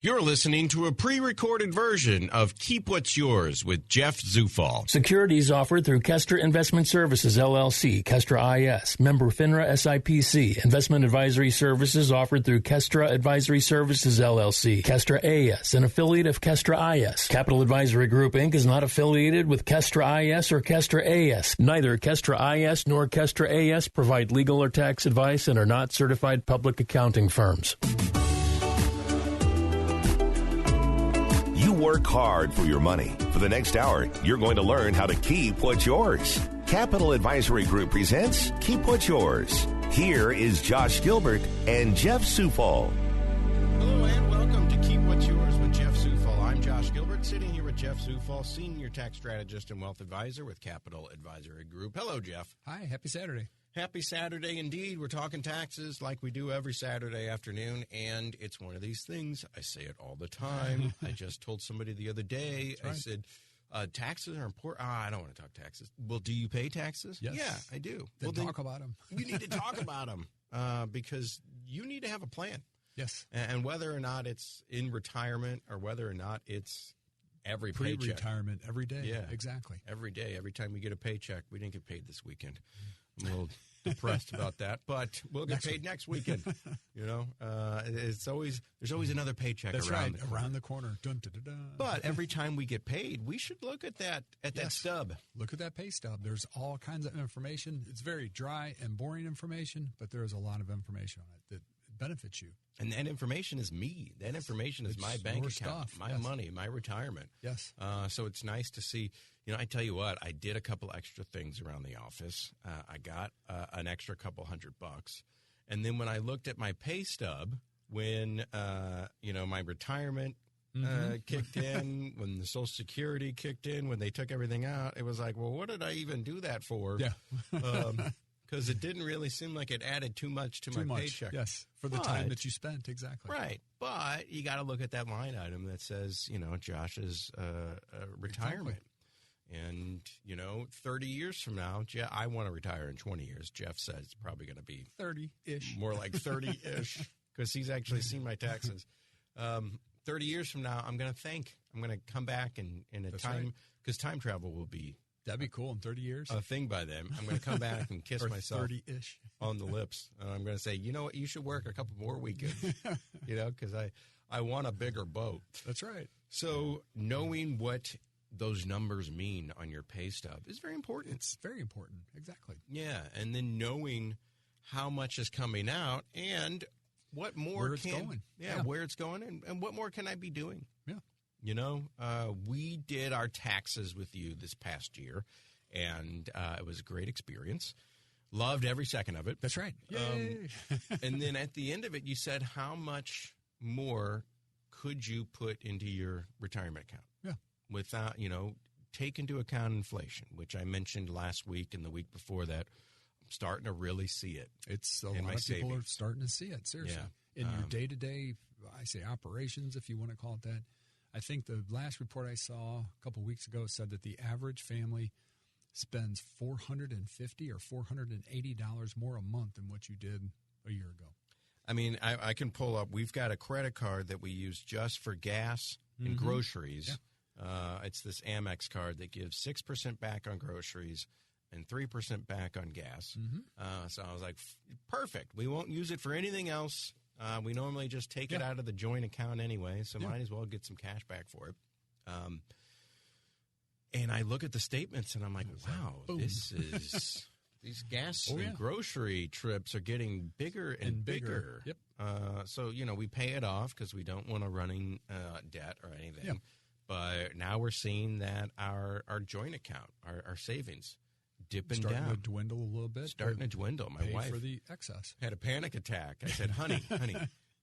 You're listening to a pre-recorded version of Keep What's Yours with Jeff Zufall. Securities offered through Kestra Investment Services, LLC, Kestra IS, member FINRA SIPC. Investment advisory services offered through Kestra Advisory Services, LLC, Kestra AS, an affiliate of Kestra IS. Capital Advisory Group, Inc. is not affiliated with Kestra IS or Kestra AS. Neither Kestra IS nor Kestra AS provide legal or tax advice and are not certified public accounting firms. You work hard for your money. For the next hour, you're going to learn how to keep what's yours. Capital Advisory Group presents Keep What's Yours. Here is Josh Gilbert and Jeff Zufall. Hello and welcome to Keep What's Yours with Jeff Zufall. I'm Josh Gilbert, sitting here with Jeff Zufall, Senior Tax Strategist and Wealth Advisor with Capital Advisory Group. Hello, Jeff. Hi, happy Saturday. Happy Saturday indeed. We're talking taxes like we do every Saturday afternoon, and it's one of these things. I say it all the time. I just told somebody the other day, right. I said, taxes are important. I don't want to talk taxes. Well, do you pay taxes? Yes. Yeah, I do. Then talk about them. You need to talk about them because you need to have a plan. Yes. And whether or not it's in retirement or whether or not it's every paycheck. Pre-retirement every day. Yeah. Exactly. Every day, every time we get a paycheck. We didn't get paid this weekend. I'm a little depressed about that, but we'll get paid next weekend. You know, there's always another paycheck around the corner. Dun, dun, dun, dun. But every time we get paid, we should look at that stub. Look at that pay stub. There's all kinds of information. It's very dry and boring information, but there's a lot of information on it that benefits you. And that information is me. That information is my bank account, stuff. my money, my retirement. Yes. So it's nice to see. You know, I tell you what, I did a couple extra things around the office. I got an extra couple $100. And then when I looked at my pay stub, when, my retirement kicked in, when the Social Security kicked in, when they took everything out, it was like, well, what did I even do that for? Yeah. Because it didn't really seem like it added too much to my paycheck. Yes, for the time that you spent, exactly. Right. But you got to look at that line item that says, Josh's retirement. Exactly. And, 30 years from now, I want to retire in 20 years. Jeff says it's probably going to be 30-ish. More like 30-ish because he's actually seen my taxes. 30 years from now, I'm going to come back in a That's time, right. because time travel will be. That'd be cool in 30 years. A thing by then. I'm going to come back and kiss myself 30-ish. on the lips. And I'm going to say, you know what, you should work a couple more weekends, because I want a bigger boat. That's right. So knowing what those numbers mean on your pay stub is very important. It's very important. Exactly. Yeah. And then knowing how much is coming out and what more where it's going. Yeah, where it's going and what more can I be doing? Yeah. We did our taxes with you this past year, and it was a great experience. Loved every second of it. That's right. Yay. And then at the end of it, you said, how much more could you put into your retirement account? Yeah. Without, take into account inflation, which I mentioned last week and the week before that. I'm starting to really see it. It's a lot of people are starting to see it, seriously. Yeah. In your day-to-day, I say operations, if you want to call it that. I think the last report I saw a couple of weeks ago said that the average family spends $450 or $480 more a month than what you did a year ago. I mean, I can pull up. We've got a credit card that we use just for gas and groceries. Yeah. It's this Amex card that gives 6% back on groceries and 3% back on gas. So I was like, perfect. We won't use it for anything else. We normally just take it out of the joint account anyway, so might as well get some cash back for it. And I look at the statements, and I'm like, wow, this is these gas and grocery trips are getting bigger and bigger. Yep. So, we pay it off because we don't want a running debt or anything. Yep. But now we're seeing that our joint account, our savings, dipping down. Starting to dwindle a little bit. Starting to dwindle. My wife for the excess. Had a panic attack. I said, honey,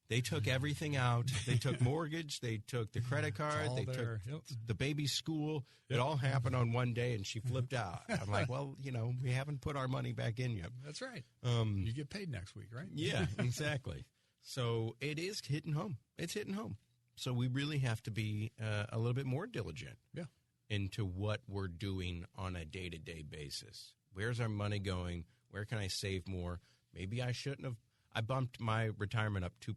they took everything out. They took mortgage. They took the credit card. They took the baby's school. It all happened on one day, and she flipped out. I'm like, well, we haven't put our money back in yet. That's right. You get paid next week, right? Yeah, exactly. So it is hitting home. It's hitting home. So we really have to be a little bit more diligent into what we're doing on a day-to-day basis. Where's our money going? Where can I save more? Maybe I shouldn't have I bumped my retirement up 2%.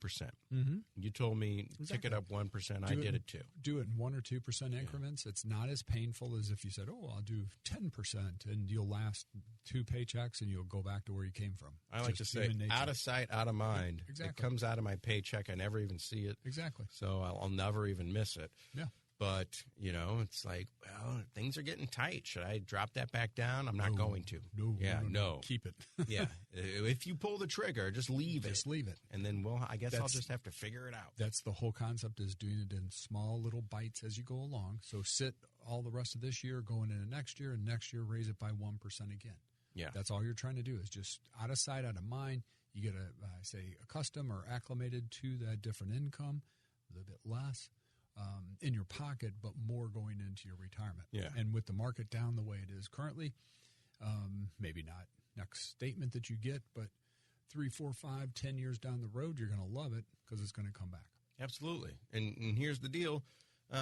Mm-hmm. You told me tick it up 1%. I did it too. Do it in 1 or 2% increments. It's not as painful as if you said, "Oh, I'll do 10%," and you'll last 2 paychecks and you'll go back to where you came from. I like to say, out of sight, out of mind. Exactly. It comes out of my paycheck. I never even see it. Exactly. So I'll never even miss it. Yeah. But, it's like, well, things are getting tight. Should I drop that back down? I'm not going to. No. Keep it. Yeah. If you pull the trigger, just leave it. Just leave it. And then, I guess I'll just have to figure it out. That's the whole concept, is doing it in small little bites as you go along. So sit all the rest of this year, going into next year, and next year raise it by 1% again. Yeah. That's all you're trying to do, is just out of sight, out of mind. You get accustomed or acclimated to that different income, a little bit less in your pocket, but more going into your retirement. Yeah. And with the market down the way it is currently, maybe not next statement that you get, but 3, 4, 5, 10 years down the road, you're going to love it because it's going to come back. Absolutely. And here's the deal.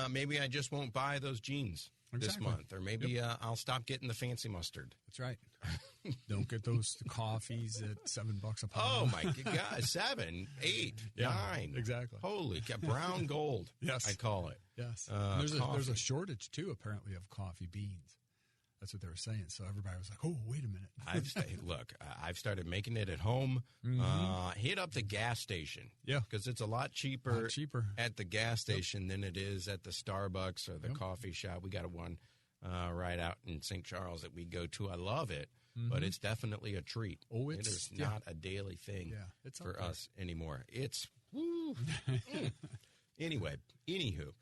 Maybe I just won't buy those jeans this month, or maybe I'll stop getting the fancy mustard. That's right. Don't get those coffees at $7 a pound. Oh my God, 7, 8, 9. Exactly. Holy cow, brown gold. Yes, I call it. Yes. There's a shortage too, apparently, of coffee beans. That's what they were saying. So everybody was like, "Oh, wait a minute." I've started making it at home. Mm-hmm. Hit up the gas station. Yeah, because it's a lot cheaper at the gas station than it is at the Starbucks or the coffee shop. We got one right out in St. Charles that we go to. I love it, but it's definitely a treat. Oh, it is not a daily thing for us anymore. It's woo. Anyway, anywho.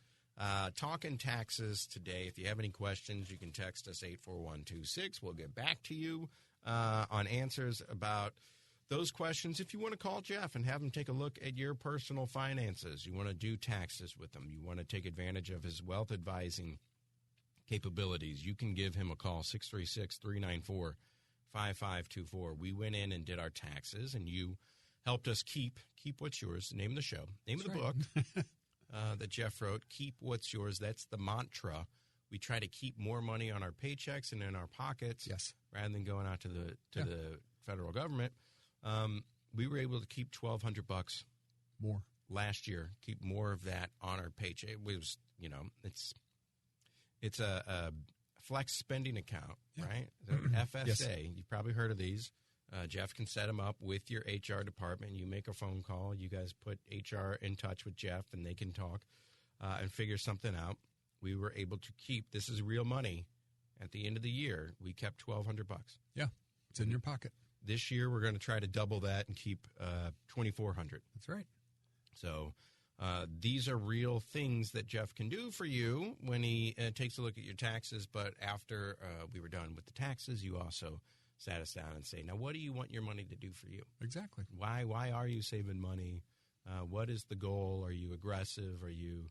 Talking taxes today. If you have any questions, you can text us 84126. We'll get back to you on answers about those questions. If you want to call Jeff and have him take a look at your personal finances, you want to do taxes with him, you want to take advantage of his wealth advising capabilities, you can give him a call, 636-394-5524. We went in and did our taxes, and you helped us keep what's yours. The name of the show, name of the book. That Jeff wrote, Keep What's Yours. That's the mantra. We try to keep more money on our paychecks and in our pockets rather than going out to the federal government. We were able to keep $1,200 more last year, keep more of that on our paycheck. It was, it's a flex spending account, right? FSA. Yes. You've probably heard of these. Jeff can set them up with your HR department. You make a phone call. You guys put HR in touch with Jeff, and they can talk and figure something out. We were able to keep, this is real money, at the end of the year, we kept $1,200. Yeah, it's in your pocket. This year, we're going to try to double that and keep $2,400. That's right. So these are real things that Jeff can do for you when he takes a look at your taxes. But after we were done with the taxes, you also sat us down and say, now, what do you want your money to do for you? Exactly. Why are you saving money? What is the goal? Are you aggressive? Are you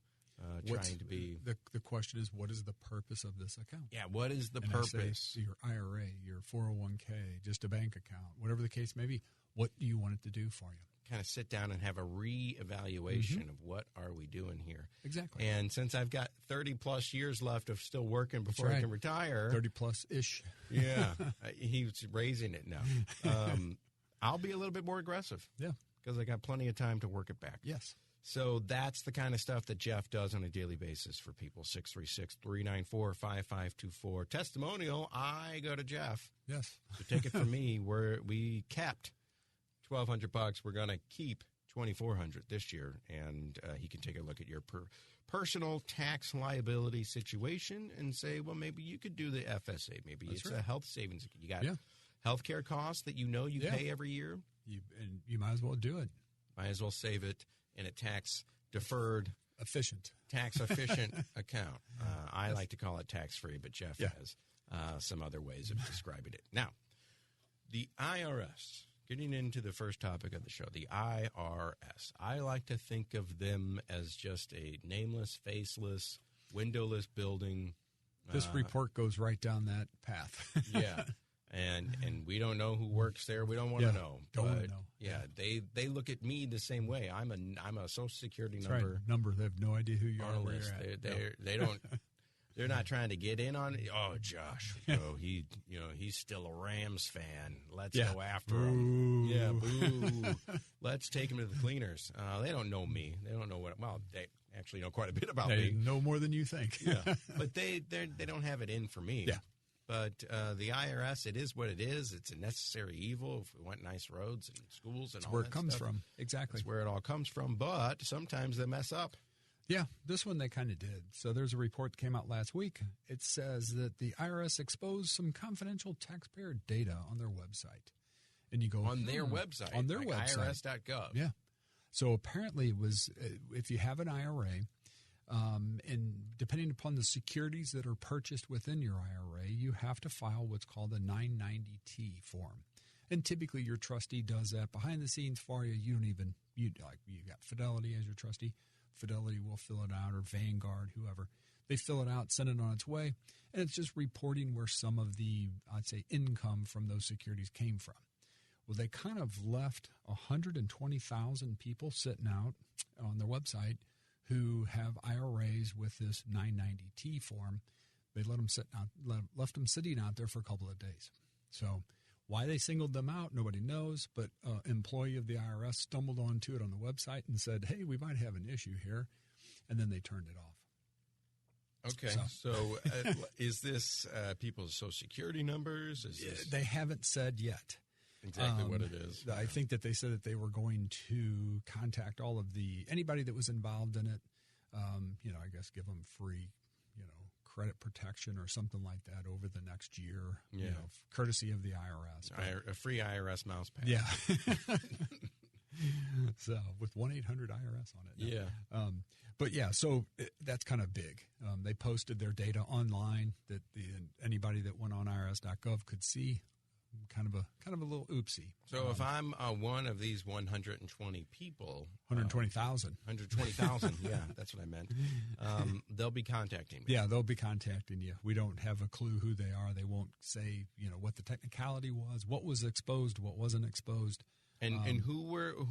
trying to be? The question is, what is the purpose of this account? Yeah, what is the purpose? Your IRA, your 401k, just a bank account, whatever the case may be. What do you want it to do for you? Kind of sit down and have a reevaluation of what are we doing here. Exactly. And since I've got 30-plus years left of still working before I can retire. 30-plus-ish. Yeah. He's raising it now. I'll be a little bit more aggressive. Yeah. Because I got plenty of time to work it back. Yes. So that's the kind of stuff that Jeff does on a daily basis for people. 636-394-5524. Testimonial, I go to Jeff. Yes. So take it from me, where we kept $1,200. We're going to keep $2,400 this year, and he can take a look at your personal tax liability situation and say, well, maybe you could do the FSA. Maybe it's a health savings. You got health care costs that you pay every year. You might as well do it. Might as well save it in a tax-deferred, tax-efficient account. I like to call it tax-free, but Jeff has some other ways of describing it. Now, the IRS. Getting into the first topic of the show, the IRS. I like to think of them as just a nameless, faceless, windowless building. This report goes right down that path. Yeah. And we don't know who works there. We don't want to know. Don't want to know. Yeah, they look at me the same way. I'm a Social Security That's number. Right. Number. They have no idea who you are. Where you're at. They don't. They're not trying to get in on it. Oh, Josh, bro, he's still a Rams fan. Let's go after him. Yeah, boo. Let's take him to the cleaners. They don't know me. They don't know what. Well, they actually know quite a bit about me. They know more than you think. Yeah, but they don't have it in for me. Yeah. But the IRS, it is what it is. It's a necessary evil if we want nice roads and schools and all that stuff. That's where it comes from. Exactly. That's where it all comes from. But sometimes they mess up. Yeah, this one they kind of did. So there's a report that came out last week. It says that the IRS exposed some confidential taxpayer data on their website. And you go on their website. On their like website. IRS.gov. Yeah. So apparently it was, if you have an IRA, and depending upon the securities that are purchased within your IRA, you have to file what's called a 990T form. And typically your trustee does that behind the scenes for you. You got Fidelity as your trustee. Fidelity will fill it out, or Vanguard, whoever. They fill it out, send it on its way, and it's just reporting where some of the, I'd say, income from those securities came from. Well, they kind of left 120,000 people sitting out on their website who have IRAs with this 990T form. They left them sitting out there for a couple of days. So why they singled them out, nobody knows, but an employee of the IRS stumbled onto it on the website and said, hey, we might have an issue here, and then they turned it off. Okay, so is this people's Social Security numbers? They haven't said yet. Exactly what it is. I think that they said that they were going to contact all of anybody that was involved in it, I guess give them free, credit protection or something like that over the next year, courtesy of the IRS. A free IRS mouse pad. Yeah. So with 1-800-IRS on it. Yeah. But yeah, so that's kind of big. They posted their data online that anybody that went on IRS.gov could see. Kind of a little oopsie. So if I'm one of these 120 people, 120,000, 120,000, yeah, that's what I meant. They'll be contacting me. Yeah, they'll be contacting you. We don't have a clue who they are. They won't say, what the technicality was, what was exposed, what wasn't exposed. And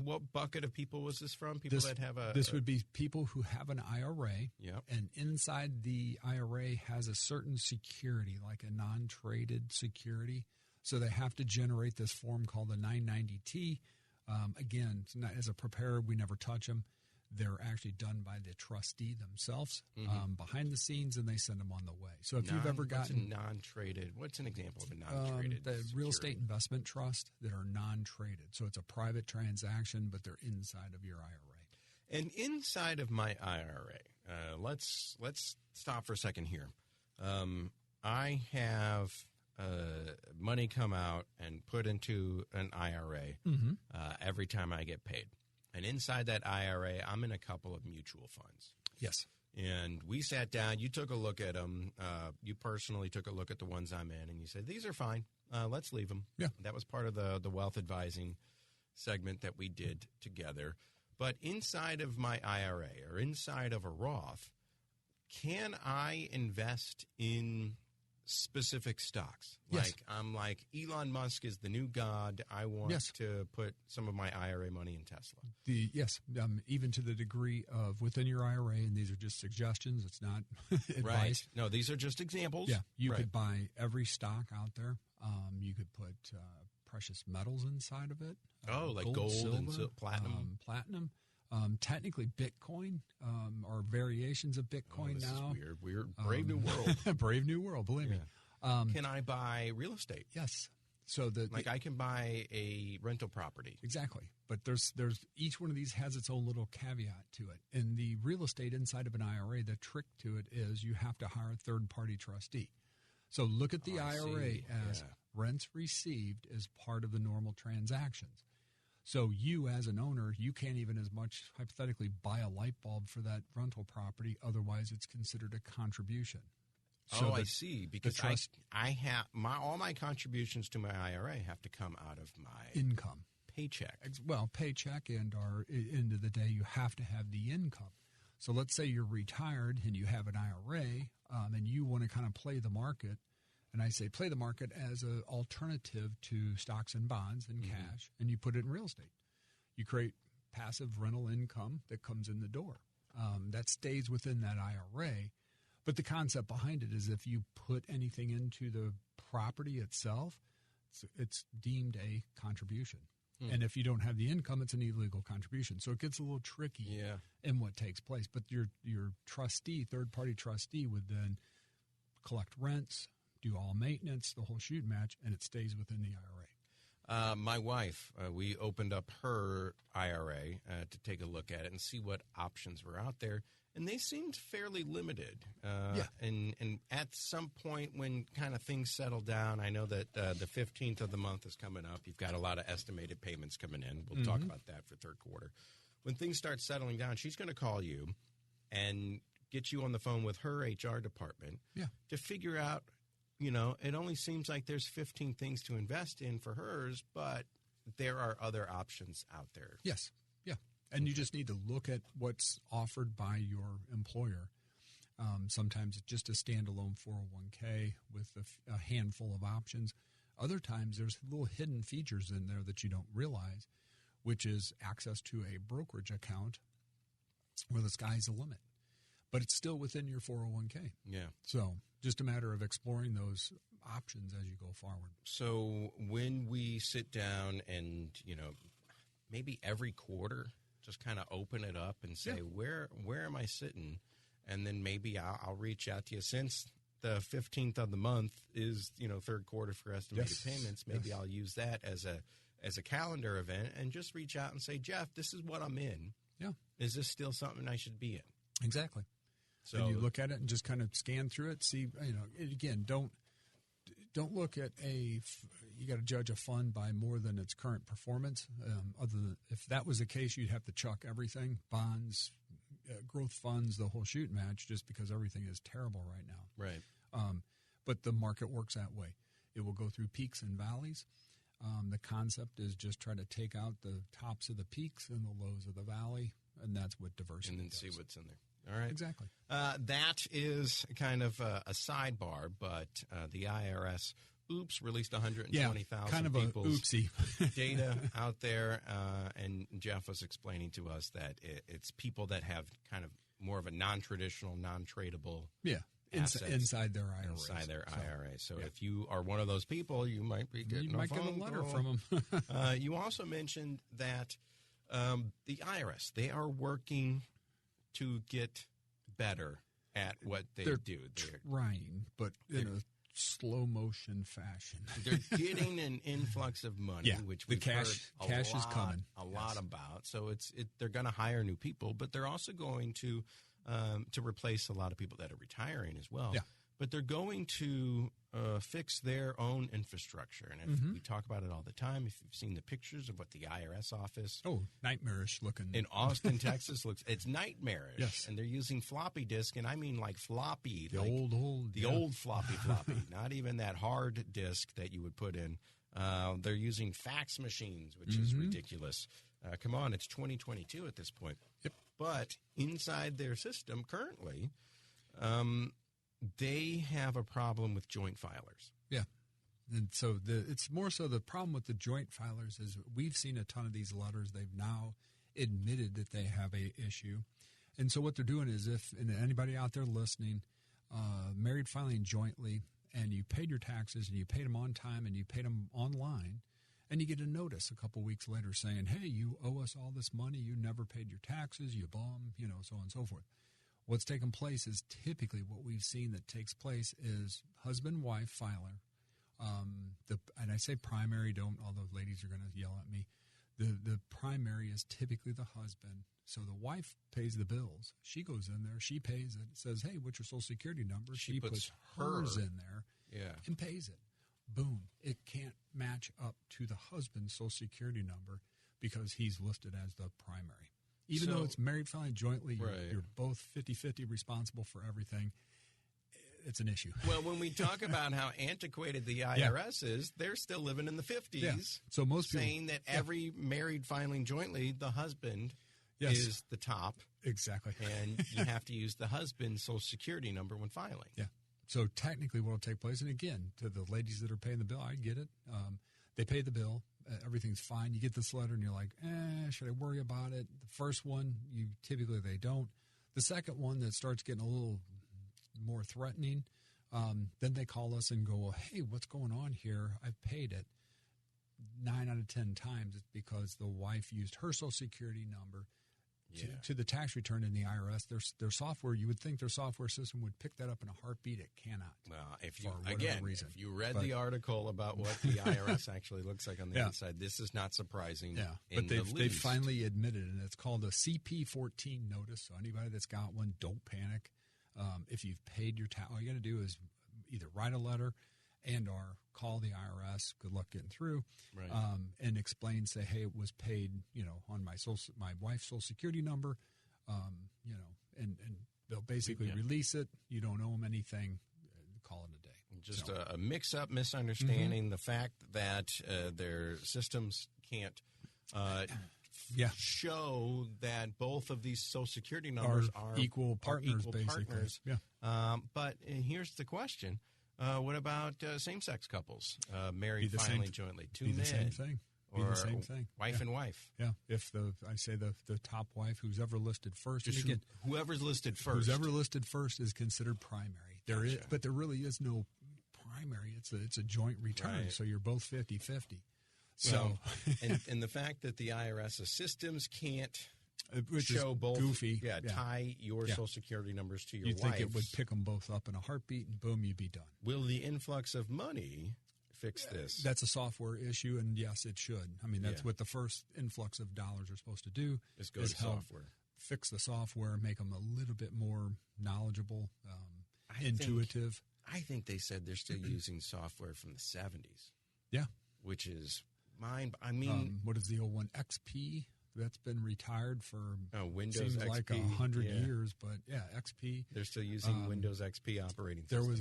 what bucket of people was this from? People that have this would be people who have an IRA. Yep. And inside the IRA has a certain security, like a non-traded security. So they have to generate this form called the 990T. Again, it's not, as a preparer, we never touch them. They're actually done by the trustee themselves behind the scenes, and they send them on the way. So if you've ever gotten non-traded, what's an example of a non-traded? The real estate investment trust that are non-traded. So it's a private transaction, but they're inside of your IRA. And inside of my IRA, let's stop for a second here. I have money come out and put into an IRA every time I get paid. And inside that IRA, I'm in a couple of mutual funds. Yes. And we sat down. You took a look at them. You personally took a look at the ones I'm in, and you said, these are fine. Let's leave them. Yeah. That was part of the wealth advising segment that we did together. But inside of my IRA or inside of a Roth, can I invest in specific stocks? Yes. Like I'm like Elon Musk is the new god. I want to put some of my IRA money in Tesla. Even to the degree of within your IRA, and these are just suggestions. It's not advice. Right. No, these are just examples. Yeah, you could buy every stock out there. You could put precious metals inside of it. Like gold silver, and platinum. Platinum. Technically, Bitcoin or variations of Bitcoin this now. Is weird. Brave new world. Brave new world, believe me. Can I buy real estate? Yes. So I can buy a rental property. Exactly. But there's each one of these has its own little caveat to it. And the real estate inside of an IRA, the trick to it is you have to hire a third-party trustee. So look at the IRA as rents received as part of the normal transactions. So you, as an owner, you can't even as much hypothetically buy a light bulb for that rental property. Otherwise, it's considered a contribution. So I see. Because I have all my contributions to my IRA have to come out of my income, paycheck. Well, paycheck and our end of the day, you have to have the income. So let's say you're retired and you have an IRA, and you want to kind of play the market. And I say play the market as an alternative to stocks and bonds and cash, and you put it in real estate. You create passive rental income that comes in the door. That stays within that IRA. But the concept behind it is if you put anything into the property itself, it's deemed a contribution. And if you don't have the income, it's an illegal contribution. So it gets a little tricky in what takes place. But your trustee, third-party trustee, would then collect rents, do all maintenance, the whole shoot match, and it stays within the IRA. My wife, we opened up her IRA to take a look at it and see what options were out there, and they seemed fairly limited. And at some point when kind of things settle down, I know that the 15th of the month is coming up. You've got a lot of estimated payments coming in. We'll talk about that for third quarter. When things start settling down, she's going to call you and get you on the phone with her HR department to figure out, it only seems like there's 15 things to invest in for hers, but there are other options out there. Yes. Yeah. And you just need to look at what's offered by your employer. Sometimes it's just a standalone 401k with a handful of options. Other times there's little hidden features in there that you don't realize, which is access to a brokerage account where the sky's the limit. But it's still within your 401k. Yeah. So just a matter of exploring those options as you go forward. So when we sit down and, maybe every quarter, just kind of open it up and say, where am I sitting? And then maybe I'll reach out to you. Since the 15th of the month is, third quarter for estimated payments, maybe I'll use that as a calendar event and just reach out and say, Jeff, this is what I'm in. Yeah. Is this still something I should be in? Exactly. So and you look at it and just kind of scan through it, see, again, don't look at you got to judge a fund by more than its current performance. Other than if that was the case, you'd have to chuck everything, bonds, growth funds, the whole shoot match, just because everything is terrible right now. Right. But the market works that way. It will go through peaks and valleys. The concept is just try to take out the tops of the peaks and the lows of the valley, and that's what diversity and then does. see what's in there. All right. Exactly. That is kind of a sidebar, but the IRS, released 120,000 kind of people's oopsie data out there. And Jeff was explaining to us that it's people that have kind of more of a non-traditional, non-tradable assets inside their IRA. Inside their IRA. So if you are one of those people, you might be getting get a letter from them. You also mentioned that the IRS, they are working to get better at what they do. They're trying, but in a slow motion fashion. They're getting an influx of money, which we've heard cash is coming a lot about. So they're going to hire new people, but they're also going to replace a lot of people that are retiring as well. Yeah. But they're going to fix their own infrastructure. And if we talk about it all the time, if you've seen the pictures of what the IRS office... nightmarish looking. In Austin, Texas, it's nightmarish. Yes. And they're using floppy disk, and I mean like floppy. The old floppy, not even that hard disk that you would put in. They're using fax machines, which is ridiculous. Come on, it's 2022 at this point. Yep. But inside their system currently... they have a problem with joint filers. Yeah. And so it's more so the problem with the joint filers is we've seen a ton of these letters. They've now admitted that they have a issue. And so what they're doing is and anybody out there listening, married filing jointly, and you paid your taxes and you paid them on time and you paid them online, and you get a notice a couple weeks later saying, hey, you owe us all this money. You never paid your taxes. You bum, so on and so forth. What's taken place is typically what we've seen that takes place is husband-wife filer. And I say primary, although ladies are going to yell at me. The primary is typically the husband. So the wife pays the bills. She goes in there. She pays it. Says, hey, what's your Social Security number? She puts hers in there and pays it. Boom. It can't match up to the husband's Social Security number because he's listed as the primary. Even though it's married filing jointly, you're both 50-50 responsible for everything. It's an issue. Well, when we talk about how antiquated the IRS is, they're still living in the 50s. Yeah. So most people saying that every married filing jointly, the husband is the top. Exactly. And you have to use the husband's Social Security number when filing. Yeah. So technically what will take place, and again, to the ladies that are paying the bill, I get it. They pay the bill. Everything's fine. You get this letter and you're like, should I worry about it? The first one, typically they don't. The second one that starts getting a little more threatening, then they call us and go, well, hey, what's going on here? I've paid it. 9 out of 10 times it's because the wife used her Social Security number to the tax return in the IRS. Their software, you would think their software system would pick that up in a heartbeat. It cannot. Well, if you read the article about what the IRS actually looks like on the inside, this is not surprising. Yeah, but they finally admitted it, and it's called a CP14 notice. So anybody that's got one, don't panic. If you've paid your tax, all you got to do is either write a letter and/or call the IRS. Good luck getting through, right. And explain. Say, hey, it was paid, on my wife's Social Security number, and they'll basically release it. You don't owe them anything. Call it a day. Just a mix-up, misunderstanding. The fact that their systems can't show that both of these Social Security numbers are equal partners, basically. Yeah. But here's the question. What about same-sex couples married finally jointly? Two men. The same thing. Or the same thing. Wife and wife. Yeah. If the top wife, who's ever listed first. Just whoever's listed first. Who's ever listed first is considered primary. But there really is no primary. It's a joint return, right. So you're both 50-50. So, and the fact that the IRS's systems can't show both, goofy. Tie your Social Security numbers to your wife's. You'd think it would pick them both up in a heartbeat, and boom, you'd be done. Will the influx of money fix this? That's a software issue, and yes, it should. I mean, that's what the first influx of dollars are supposed to do. Is go to software. Fix the software, make them a little bit more knowledgeable, intuitive. I think they said they're still using software from the 70s. Yeah. Which is what is the old one? XP? That's been retired for Windows seems XP. Like 100 years, but XP. They're still using Windows XP operating system. There was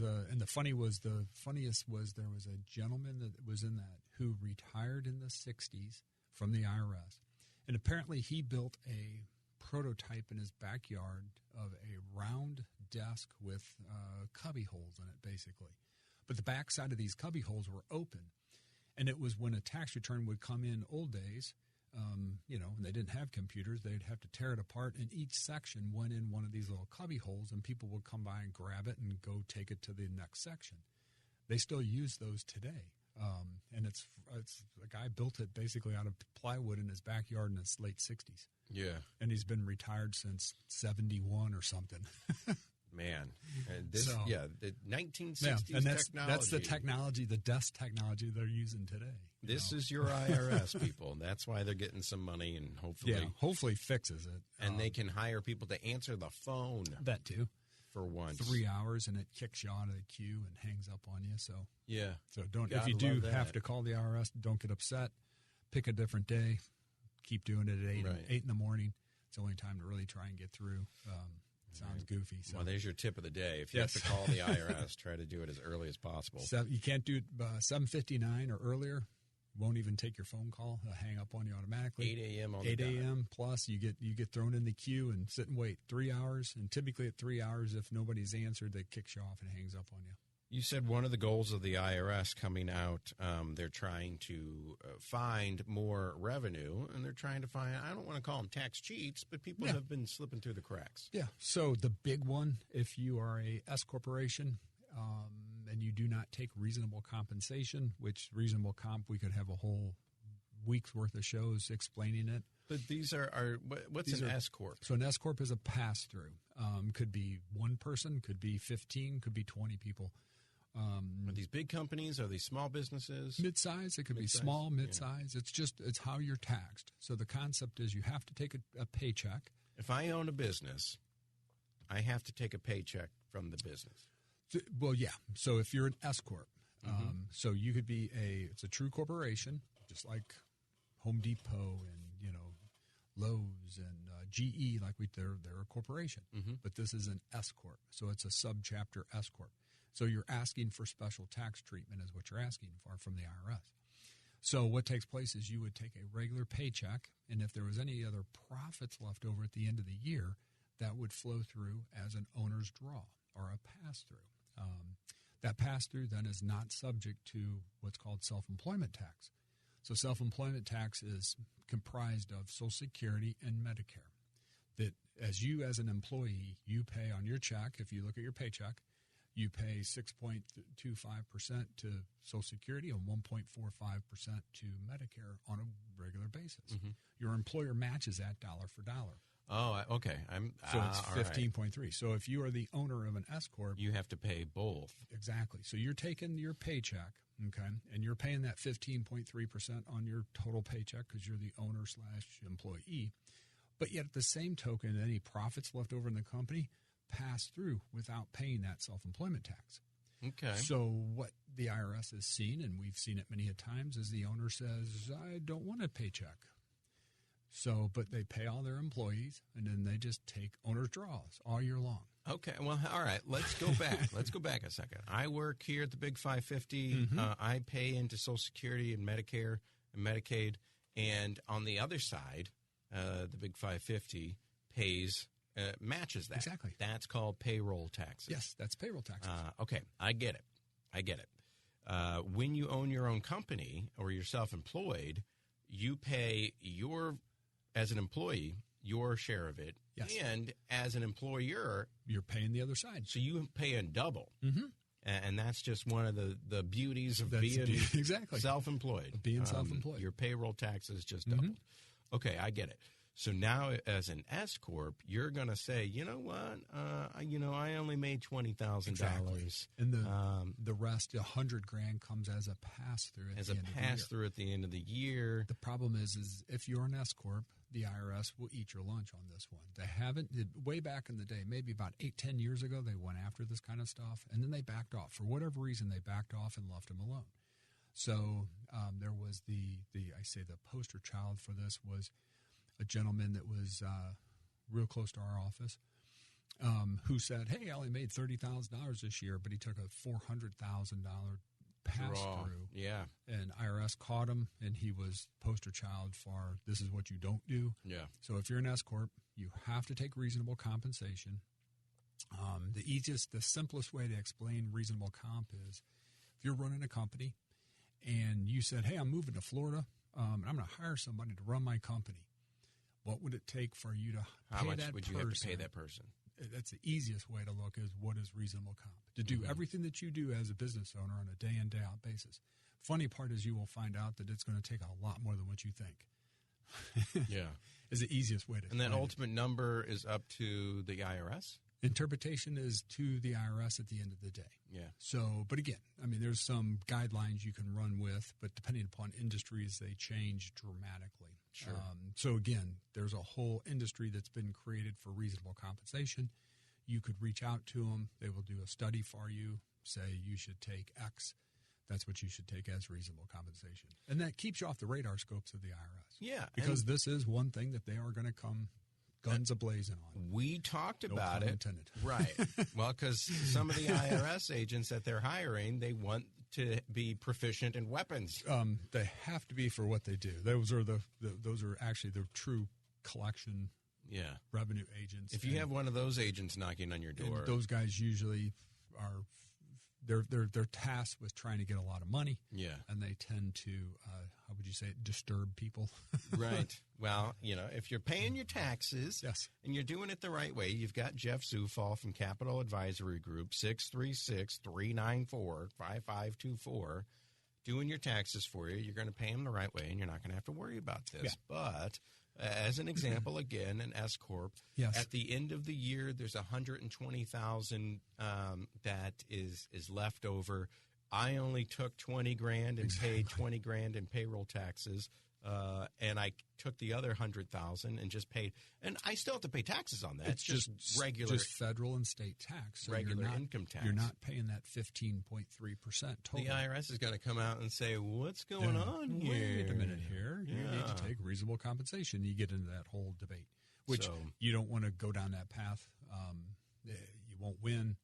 the funniest was there was a gentleman that was in that who retired in the 60s from the IRS, and apparently he built a prototype in his backyard of a round desk with cubby holes in it, basically. But the backside of these cubby holes were open, and it was when a tax return would come in old days. And they didn't have computers. They'd have to tear it apart, and each section went in one of these little cubby holes, and people would come by and grab it and go take it to the next section. They still use those today, and it's the guy built it basically out of plywood in his backyard in his late 60s. Yeah, and he's been retired since 71 or something. Man, the 1960s and technology. That's the technology, the desk technology they're using today. This is your IRS, people. That's why they're getting some money, and hopefully fixes it. And they can hire people to answer the phone. That too. For once. 3 hours, and it kicks you out of the queue and hangs up on you. So don't. Gotta if you do love have that. to call the IRS, don't get upset. Pick a different day. Keep doing it at 8 in the morning. It's the only time to really try and get through. Sounds goofy. So. Well, there's your tip of the day. If you have to call the IRS, try to do it as early as possible. You can't do it 7:59 or earlier. Won't even take your phone call. They'll hang up on you automatically. 8 a.m. on 8 the a.m. plus you get thrown in the queue and sit and wait 3 hours. And typically at 3 hours, if nobody's answered, they kicks you off and hangs up on you. You said one of the goals of the IRS coming out, they're trying to find more revenue, and they're trying to find, I don't want to call them tax cheats, but people have been slipping through the cracks. Yeah. So the big one, if you are a S corporation and you do not take reasonable compensation, which reasonable comp, we could have a whole week's worth of shows explaining it. But these are what's an S-Corp? So an S-Corp is a pass-through. Could be one person, could be 15, could be 20 people. Are these big companies? Are these small businesses? Mid-size. It could be small, mid-size. Yeah. It's how you're taxed. So the concept is you have to take a paycheck. If I own a business, I have to take a paycheck from the business. Well, yeah. So if you're an S-Corp, so you could be it's a true corporation, just like Home Depot and, Lowe's and GE, they're a corporation. But this is an S-Corp. So it's a subchapter S-Corp. So you're asking for special tax treatment is what you're asking for from the IRS. So what takes place is you would take a regular paycheck, and if there was any other profits left over at the end of the year, that would flow through as an owner's draw or a pass-through. That pass-through then is not subject to what's called self-employment tax. So self-employment tax is comprised of Social Security and Medicare. that as an employee, you pay on your check, if you look at your paycheck, you pay 6.25% to Social Security and 1.45% to Medicare on a regular basis. Mm-hmm. Your employer matches that dollar for dollar. Oh, okay. So it's 15.3. Right. So if you are the owner of an S-Corp, you have to pay both. Exactly. So you're taking your paycheck, okay, and you're paying that 15.3% on your total paycheck because you're the owner/employee. But yet at the same token, any profits left over in the company pass through without paying that self-employment tax. Okay. So what the IRS has seen, and we've seen it many a times, is the owner says, I don't want a paycheck. So, but they pay all their employees, and then they just take owner's draws all year long. Okay. Well, all right. Let's go back. Let's go back a second. I work here at the Big 550. Mm-hmm. I pay into Social Security and Medicare and Medicaid. And on the other side, the Big 550 pays, matches that. Exactly. That's called payroll taxes. Yes, that's payroll taxes. Okay. I get it. When you own your own company or you're self-employed, you pay as an employee, your share of it. Yes. And as an employer, you're paying the other side. so you pay in double. Mm-hmm. And that's just one of the beauties of That's being exactly. self-employed. Being self-employed. Your payroll taxes just doubled. Okay, I get it. So now as an S-Corp, you're going to say, you know what, I only made $20,000. Exactly. And the rest, $100,000 comes as a pass-through at As the a end of the year. pass-through at the end of the year. The problem is if you're an S-Corp, the IRS will eat your lunch on this one. They haven't, way back in the day, maybe about 8-10 years ago, they went after this kind of stuff, and then they backed off. For whatever reason, they backed off and left them alone. So there was the poster child for this was a gentleman that was real close to our office who said, hey, I only made $30,000 this year, but he took a $400,000 pass-through. Yeah. And IRS caught him, and he was poster child for this is what you don't do. Yeah. So if you're an S-Corp, you have to take reasonable compensation. The simplest way to explain reasonable comp is if you're running a company and you said, hey, I'm moving to Florida, and I'm going to hire somebody to run my company. What would it take for you to pay that person? How much would you have to pay that person? That's the easiest way to look is what is reasonable comp. To do everything that you do as a business owner on a day-in, day-out basis. Funny part is you will find out that it's going to take a lot more than what you think. Yeah. Is the easiest way to And that ultimate number is up to the IRS? Interpretation is to the IRS at the end of the day. Yeah. So, but again, I mean, there's some guidelines you can run with, but depending upon industries, they change dramatically. Sure. So again, there's a whole industry that's been created for reasonable compensation. You could reach out to them. They will do a study for you, say you should take X. That's what you should take as reasonable compensation. And that keeps you off the radar scopes of the IRS. Yeah. Because this is one thing that they are going to come guns a-blazing on. We talked No about pun it. intended. Right. Well, because some of the IRS agents that they're hiring, they want to be proficient in weapons. They have to be for what they do. Those are actually the true collection revenue agents. If you have one of those agents knocking on your door. Those guys usually are they're tasked with trying to get a lot of money. Yeah. And they tend to, how would you say it, disturb people. Right. Well, if you're paying your taxes yes. and you're doing it the right way, you've got Jeff Zufall from Capital Advisory Group, 636-394-5524, doing your taxes for you. You're going to pay them the right way, and you're not going to have to worry about this. Yeah. But as an example, again, an S-Corp, yes. at the end of the year, there's $120,000 that is left over. I only took $20,000 and paid $20,000 in payroll taxes, and I took the other $100,000 and just paid. And I still have to pay taxes on that. It's just regular, just federal and state tax. So regular income tax. You're not paying that 15.3% total. The IRS is going to come out and say, "What's going on here? Wait a minute here. You need to take reasonable compensation." You get into that whole debate, which you don't want to go down that path. You won't win.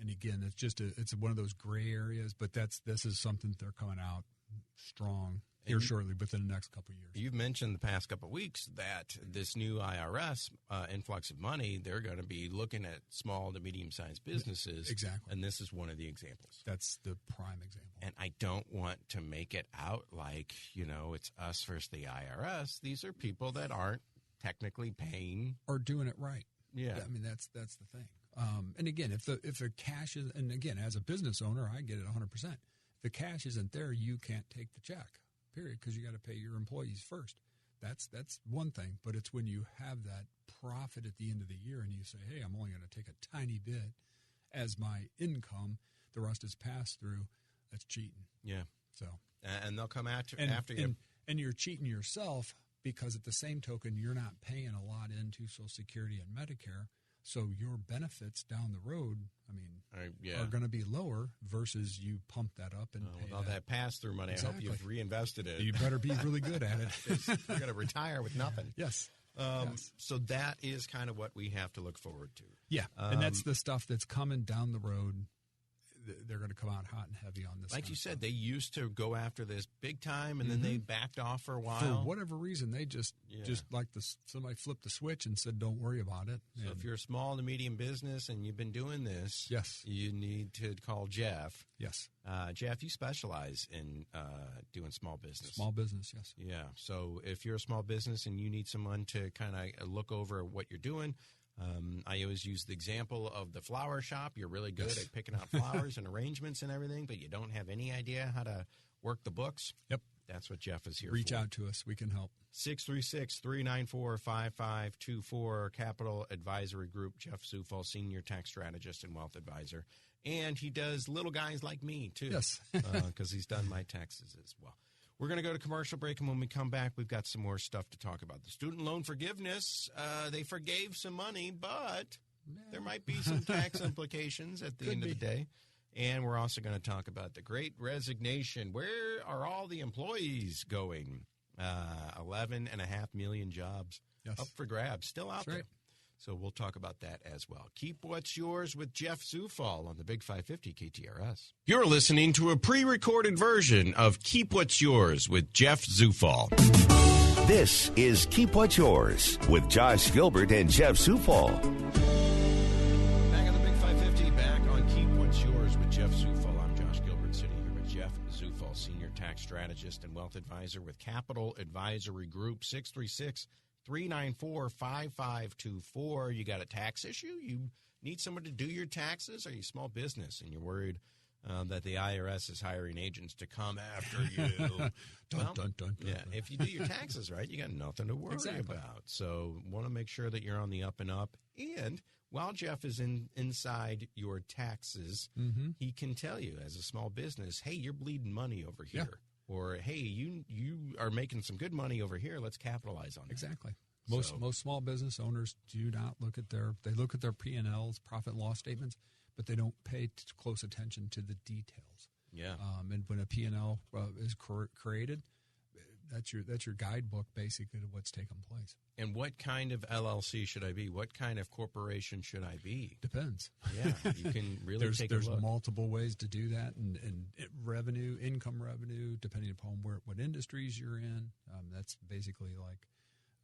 And again, it's one of those gray areas. But this is something they're coming out strong here shortly, within the next couple of years. You've mentioned the past couple of weeks that this new IRS influx of money, they're going to be looking at small to medium-sized businesses. Exactly. And this is one of the examples. That's the prime example. And I don't want to make it out like, it's us versus the IRS. These are people that aren't technically paying or doing it right. Yeah. I mean, that's the thing. And again, if the cash is, and again, as a business owner, I get it 100%. If the cash isn't there, you can't take the check, period, because you got to pay your employees first. That's one thing, but it's when you have that profit at the end of the year and you say, hey, I'm only going to take a tiny bit as my income, the rest is passed through, that's cheating. Yeah. So, and they'll come after and, you. And you're cheating yourself because at the same token, you're not paying a lot into Social Security and Medicare. So your benefits down the road, I mean, are going to be lower versus you pump that up and pay with all that pass-through money. Exactly. I hope you've reinvested it. You better be really good at it. You're going to retire with nothing. Yes. So that is kind of what we have to look forward to. Yeah, and that's the stuff that's coming down the road. They're going to come out hot and heavy on this. Like you said, they used to go after this big time, and then they backed off for a while. For whatever reason, they just like somebody flipped the switch and said, don't worry about it. So if you're a small to medium business and you've been doing this, you need to call Jeff. Yes. Jeff, you specialize in doing small business. Small business, yes. Yeah. So if you're a small business and you need someone to kind of look over what you're doing, I always use the example of the flower shop. You're really good at picking out flowers and arrangements and everything, but you don't have any idea how to work the books. Yep. That's what Jeff is here Reach for. out to us. We can help. 636-394-5524, Capital Advisory Group. Jeff Zufall, Senior Tax Strategist and Wealth Advisor. And he does little guys like me, too. Yes. Because he's done my taxes as well. We're going to go to commercial break, and when we come back, we've got some more stuff to talk about. The student loan forgiveness, they forgave some money, but there might be some tax implications at the end of the day. And we're also going to talk about the Great Resignation. Where are all the employees going? 11.5 million jobs up for grabs, still out there. So we'll talk about that as well. Keep What's Yours with Jeff Zufall on the Big 550 KTRS. You're listening to a pre-recorded version of Keep What's Yours with Jeff Zufall. This is Keep What's Yours with Josh Gilbert and Jeff Zufall. Back on the Big 550, back on Keep What's Yours with Jeff Zufall. I'm Josh Gilbert, sitting here with Jeff Zufall, Senior Tax Strategist and Wealth Advisor with Capital Advisory Group. 636-394-5524. You got a tax issue? You need someone to do your taxes? Are you a small business and you're worried that the IRS is hiring agents to come after you? If you do your taxes right, you got nothing to worry about. So want to make sure that you're on the up and up. And while Jeff is inside your taxes, he can tell you as a small business, hey, you're bleeding money over here. Yeah. Or, hey, you are making some good money over here. Let's capitalize on that. Exactly. Most small business owners do not look at they look at their P&Ls, profit and loss statements, but they don't pay close attention to the details. Yeah. And when a P&L is created, that's your guidebook basically to what's taking place. And what kind of LLC should I be? What kind of corporation should I be? Depends. Yeah, you can really take a look. There's multiple ways to do that, and revenue, income revenue, depending upon what industries you're in. That's basically like,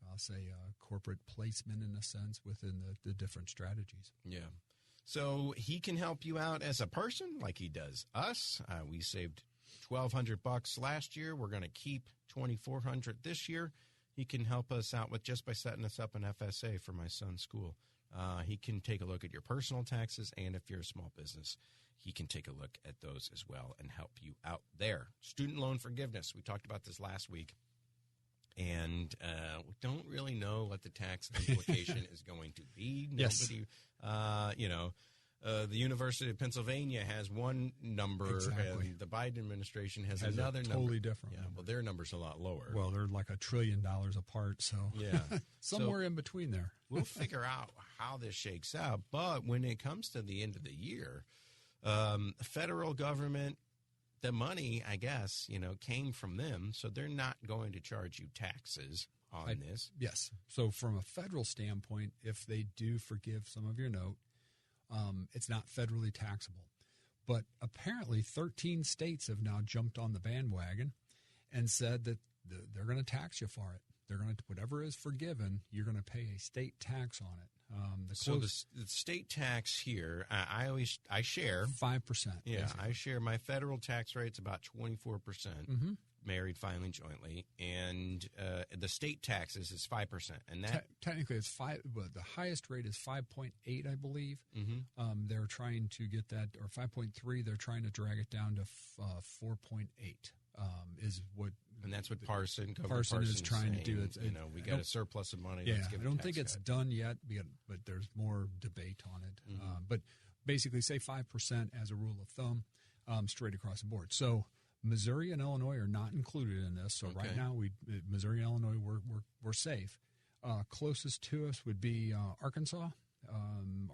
I'll say, corporate placement in a sense within the different strategies. Yeah. So he can help you out as a person like he does us. We saved $1,200 last year. We're going to keep $2,400 this year. He can help us out with just by setting us up an FSA for my son's school. He can take a look at your personal taxes, and if you're a small business, he can take a look at those as well and help you out there. Student loan forgiveness. We talked about this last week, and we don't really know what the tax implication is going to be. Nobody, the University of Pennsylvania has one number, and the Biden administration has another number. Totally different. Yeah, well, their number's a lot lower. Well, they're like $1 trillion apart, so somewhere in between there. We'll figure out how this shakes out. But when it comes to the end of the year, federal government, the money, I guess, came from them, so they're not going to charge you taxes on this. Yes. So from a federal standpoint, if they do forgive some of your note, it's not federally taxable. But apparently 13 states have now jumped on the bandwagon and said that they're going to tax you for it. They're going to, whatever is forgiven, you're going to pay a state tax on it. The state tax here, I share 5%. Yeah, basically. I share my federal tax rate's about 24%. married filing jointly, and the state taxes is 5%, and that technically it's 5. But the highest rate is 5.8, I believe. Mm-hmm. They're trying to get that, or 5.3. They're trying to drag it down to 4.8. Is what, and that's what Parson is trying to do. We got a surplus of money. Yeah, let's give I don't think it's done yet, but there's more debate on it. Mm-hmm. But basically, say 5% as a rule of thumb, straight across the board. So Missouri and Illinois are not included in this. So right now, Missouri and Illinois, we're safe. Closest to us would be Arkansas.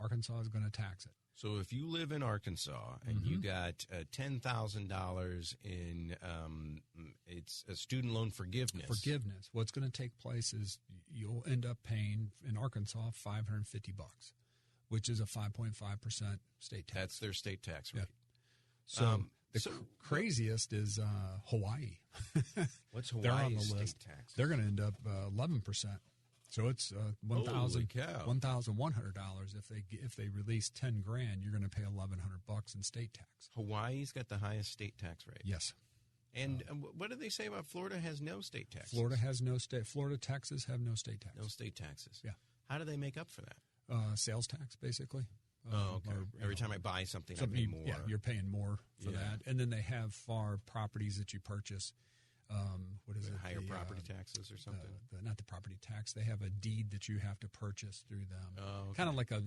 Arkansas is going to tax it. So if you live in Arkansas and you got $10,000 in it's a student loan forgiveness. What's going to take place is you'll end up paying in Arkansas $550, which is a 5.5% state tax. That's their state tax rate. Yeah. So craziest is Hawaii. What's They're on Hawaii's the list. state tax? They're going to end up 11%. So it's $1,100 if they release $10,000. You're going to pay $1,100 in state tax. Hawaii's got the highest state tax rate. Yes. And what did they say about Florida has no state taxes? Florida has no state. Florida, Texas have no state tax. No state taxes. Yeah. How do they make up for that? Sales tax, basically. Okay. Every time I buy something, I pay more. Yeah, you're paying more for that. And then they have for properties that you purchase. What is it? Higher property taxes or something? Not the property tax. They have a deed that you have to purchase through them. Oh, okay. Kind of like a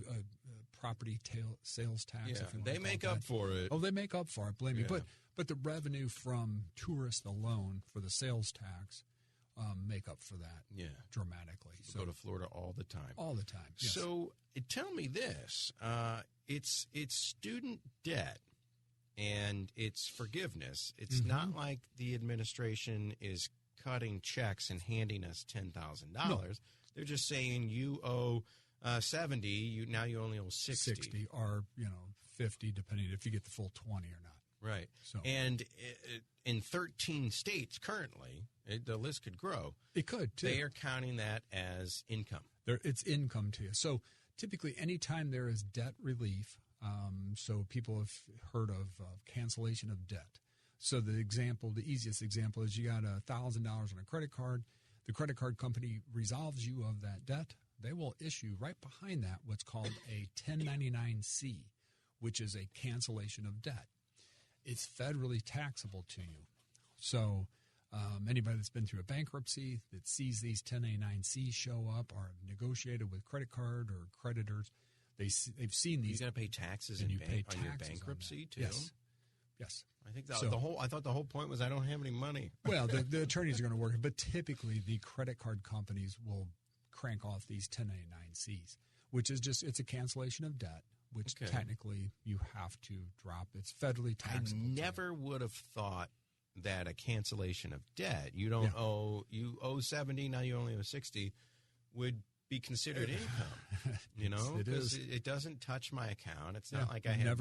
property sales tax. Yeah, if you they make up for it. Oh, they make up for it. Believe me. But the revenue from tourists alone for the sales tax make up for that dramatically. So go to Florida all the time. All the time. Yes. So tell me this. It's student debt. And it's forgiveness. It's not like the administration is cutting checks and handing us $10,000. No. They're just saying you owe 70. Now you only owe 60. 60 or 50, depending if you get the full 20 or not. Right. So, and in 13 states currently, the list could grow. It could too. They are counting that as income. It's income to you. So typically, anytime there is debt relief. So people have heard of cancellation of debt. So the easiest example is you got $1,000 on a credit card. The credit card company resolves you of that debt. They will issue right behind that what's called a 1099-C, which is a cancellation of debt. It's federally taxable to you. So anybody that's been through a bankruptcy that sees these 1099-Cs show up or negotiated with credit card or creditors, they've seen these. You got to pay taxes on your bankruptcy too. Yes. I think I thought the whole point was I don't have any money. Well, the attorneys are going to work, but typically the credit card companies will crank off these 1099-Cs, which is it's a cancellation of debt, which technically you have to drop. It's federally taxable. I never would have thought that a cancellation of debt, you owe 70, now you only owe 60, would be considered income, It is. It doesn't touch my account. It's not like I have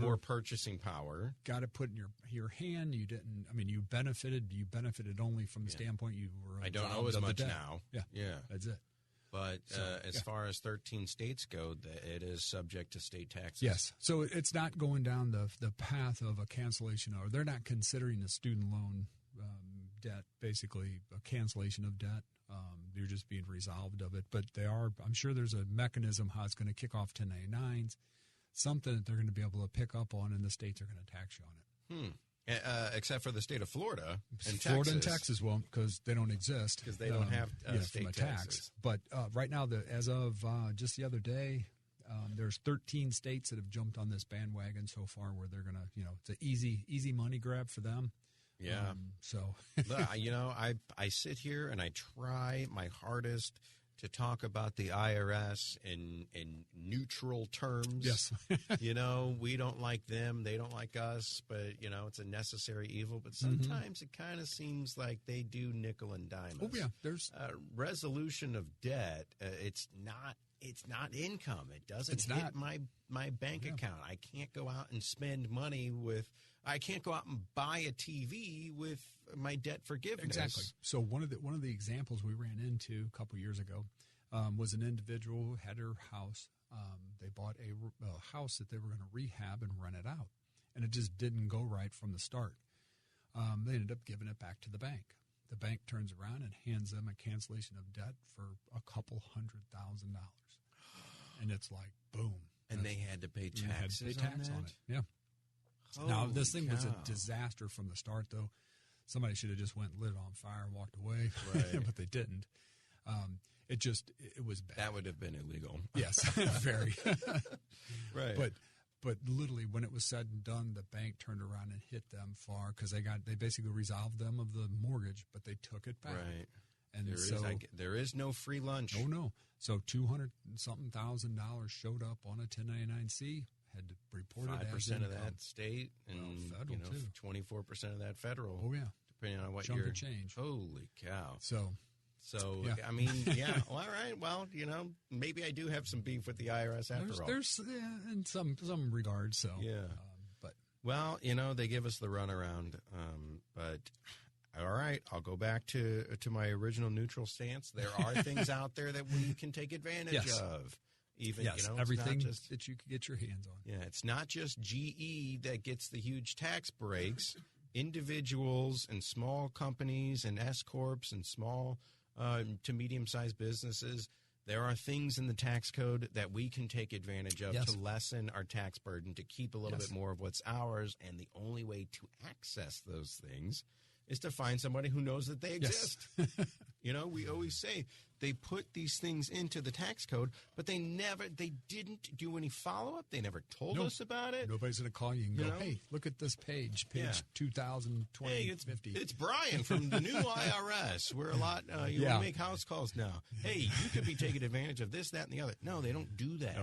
more purchasing power. Got it put in your hand. You didn't. I mean, you benefited only from the standpoint you were. I don't owe as much now. Yeah, that's it. But as far as 13 states go, it is subject to state taxes. Yes. So it's not going down the path of a cancellation, or they're not considering a student loan debt, basically a cancellation of debt. They're just being resolved of it. But they are, I'm sure there's a mechanism how it's going to kick off 1099s, something that they're going to be able to pick up on, and the states are going to tax you on it. Except for the state of Florida and Florida and Texas won't, because they don't exist. Because they don't have state taxes. But right now, as of just the other day, there's 13 states that have jumped on this bandwagon so far where they're going to, it's an easy money grab for them. Yeah. So, I sit here and I try my hardest to talk about the IRS in neutral terms. Yes. We don't like them. They don't like us. But, it's a necessary evil. But sometimes it kind of seems like they do nickel and dime us. Oh, yeah. There's resolution of debt. It's not income. It doesn't hit my bank account. I can't go out and spend money I can't go out and buy a TV with my debt forgiveness. Exactly. So one of the examples we ran into a couple years ago was an individual who had her house. They bought a house that they were going to rehab and rent it out, and it just didn't go right from the start. They ended up giving it back to the bank. The bank turns around and hands them a cancellation of debt for a couple $100,000. And it's like, boom. And they had to pay taxes on it. Yeah. Holy now, this thing was cow. a disaster from the start, though. Somebody should have just went and lit it on fire and walked away, Right. but they didn't. It was bad. That would have been illegal. Yes, very. Right. But literally, when it was said and done, the bank turned around and hit them far because they basically resolved them of the mortgage, but they took it back. Right. And there is no free lunch. Oh no. So $200-something thousand showed up on a 1099-C. Had to report it as 5% income. of that state and federal too. 24% of that federal. Oh yeah. Depending on what Chunk you're. of change. Holy cow. So yeah. I mean, yeah. Well, all right. Well, maybe I do have some beef with the IRS after all. There's in some regards. So yeah. But well, they give us the runaround. But all right, I'll go back to my original neutral stance. There are things out there that we can take advantage of. Even everything that you can get your hands on. Yeah, it's not just GE that gets the huge tax breaks. Individuals and small companies and S-Corps and small to medium-sized businesses, there are things in the tax code that we can take advantage of to lessen our tax burden, to keep a little bit more of what's ours. And the only way to access those things is to find somebody who knows that they exist. We always say they put these things into the tax code, but they didn't do any follow-up. They never told us about it. Nobody's going to call you and go, hey, look at this page 2020. Hey, it's Brian from the new IRS. We're a lot, we make house calls now. Hey, you could be taking advantage of this, that, and the other. No, they don't do that,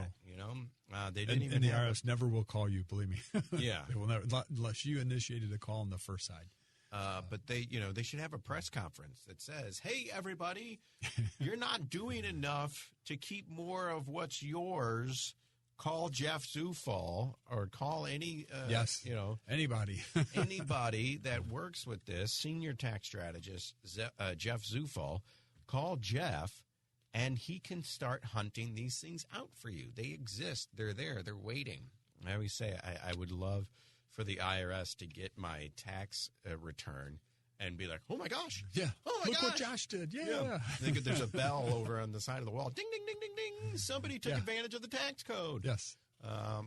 They didn't even. And the IRS never will call you, believe me. Yeah. They will never, unless you initiated a call on the first side. But they should have a press conference that says, hey, everybody, you're not doing enough to keep more of what's yours. Call Jeff Zufall or call any, anybody. Anybody that works with this, senior tax strategist, Jeff Zufall. Call Jeff, and he can start hunting these things out for you. They exist. They're there. They're waiting. I always say I would love for the IRS to get my tax return and be like, oh, my gosh. Yeah. Oh, my Look gosh. what Josh did. Yeah. There's a bell over on the side of the wall. Ding, ding, ding, ding, ding. Somebody took advantage of the tax code. Yes.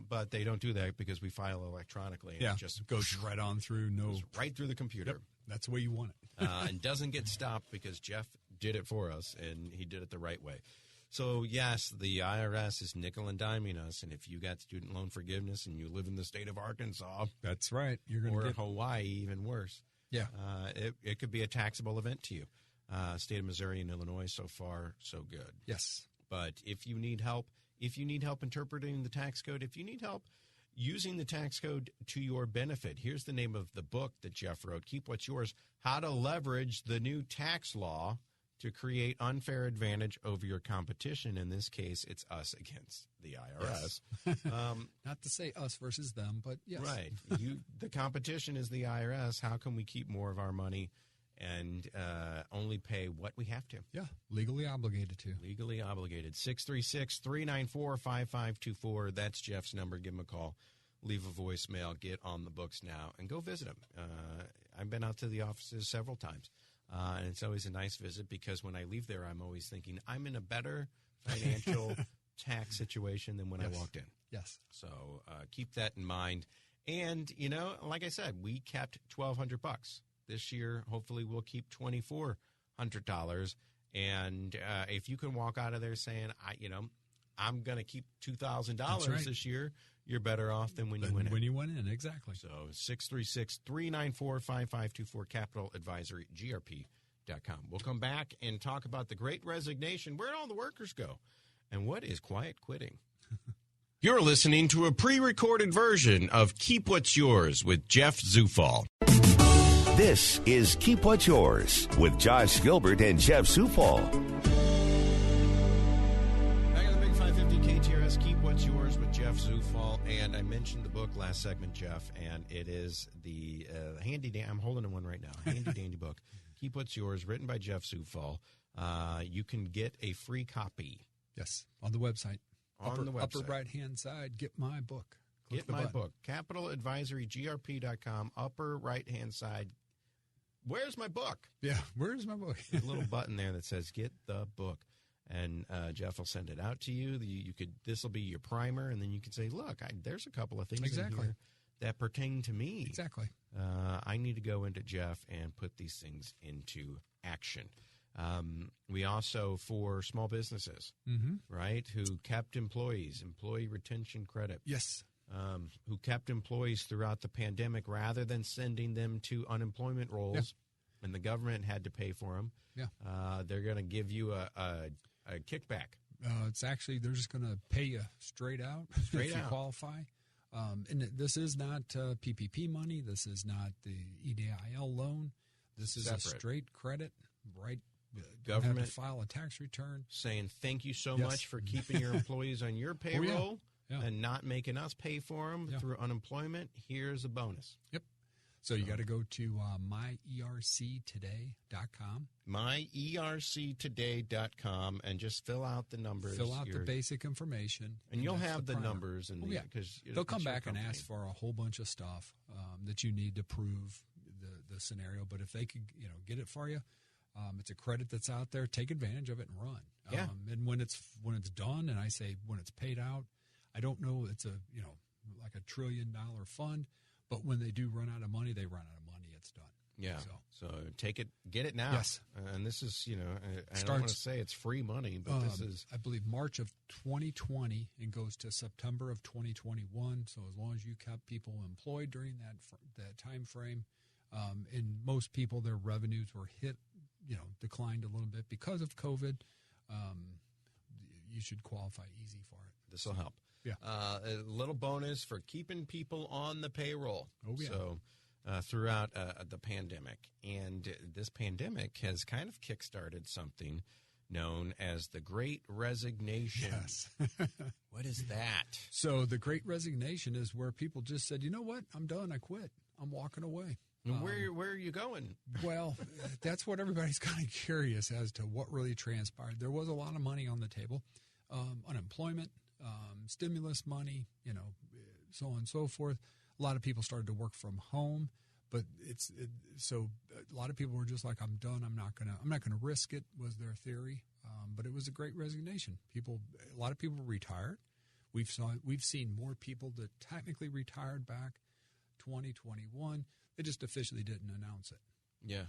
But they don't do that because we file electronically. And it just goes right on through. Goes right through the computer. Yep. That's the way you want it. And doesn't get stopped because Jeff did it for us, and he did it the right way. So, yes, the IRS is nickel and diming us, and if you got student loan forgiveness and you live in the state of Arkansas, that's right. You're going to get Hawaii, even worse. Yeah, it could be a taxable event to you. State of Missouri and Illinois, so far, so good. Yes, but if you need help interpreting the tax code, if you need help using the tax code to your benefit, here's the name of the book that Jeff wrote, Keep What's Yours: How to Leverage the New Tax Law to Create Unfair Advantage Over Your Competition. In this case, it's us against the IRS. Yes. Not to say us versus them, but yes. Right. The competition is the IRS. How can we keep more of our money and only pay what we have to? Yeah, legally obligated to. Legally obligated. 636-394-5524. That's Jeff's number. Give him a call. Leave a voicemail. Get on the books now and go visit him. I've been out to the offices several times. And it's always a nice visit because when I leave there, I'm always thinking I'm in a better financial tax situation than when I walked in. Yes. So keep that in mind. And, like I said, we kept $1,200. This year, hopefully, we'll keep $2,400. And if you can walk out of there saying, I'm going to keep $2,000 this year, you're better off than when you went in. When you went in, exactly. So 636-394-5524, Capital Advisory, GRP.com. We'll come back and talk about the Great Resignation. Where'd all the workers go? And what is quiet quitting? You're listening to a pre-recorded version of Keep What's Yours with Jeff Zufall. This is Keep What's Yours with Josh Gilbert and Jeff Zufall. Back on the Big 550 KTRS, Keep What's Yours with Jeff Zufall. And I mentioned the book last segment, Jeff, and it is the I'm holding one right now, handy-dandy book, Keep What's Yours, written by Jeff Zufall. You can get a free copy. Yes, on the website. On the website. Upper right-hand side, get my book. Get my book. Capital Advisory, GRP.com, upper right-hand side. where's my book? Yeah, where's my book? There's a little button there that says get the book. And Jeff will send it out to you. This will be your primer, and then you can say, look, there's a couple of things in here that pertain to me. Exactly. I need to go into Jeff and put these things into action. We also, for small businesses, right, who kept employees, employee retention credit. Yes. Who kept employees throughout the pandemic rather than sending them to unemployment rolls, and the government had to pay for them. Yeah. They're going to give you a kickback. It's actually, they're just going to pay you straight out if you qualify. And this is not PPP money. This is not the EIDL loan. This is separate. A straight credit, right? Government have to file a tax return. Saying thank you so much for keeping your employees on your payroll and not making us pay for them through unemployment. Here's a bonus. Yep. So you got to go to myerctoday.com. myerctoday.com and just fill out the numbers. Fill out the basic information. And you'll have the numbers. And because they'll come back and ask for a whole bunch of stuff that you need to prove the scenario. But if they could get it for you, it's a credit that's out there. Take advantage of it and run. Yeah. And when it's done, and I say when it's paid out, I don't know. It's like $1 trillion fund. But when they do run out of money, they run out of money. It's done. Yeah. So take it, get it now. Yes. And this is, I don't want to say it's free money, but this is, I believe, March of 2020 and goes to September of 2021. So as long as you kept people employed during that time frame, and most people, their revenues were hit, declined a little bit because of COVID, you should qualify easy for it. This will help. Yeah. A little bonus for keeping people on the payroll. Oh, yeah. So throughout the pandemic. And this pandemic has kind of kickstarted something known as the Great Resignation. Yes. What is that? So the Great Resignation is where people just said, you know what? I'm done. I quit. I'm walking away. And where are you going? Well, that's what everybody's kind of curious as to what really transpired. There was a lot of money on the table, unemployment, stimulus money, so on and so forth. A lot of people started to work from home, but so a lot of people were just like, I'm done. I'm not gonna risk it, was their theory. But it was a great resignation. A lot of people retired. We've seen more people that technically retired back 2021. They just officially didn't announce it. Yeah.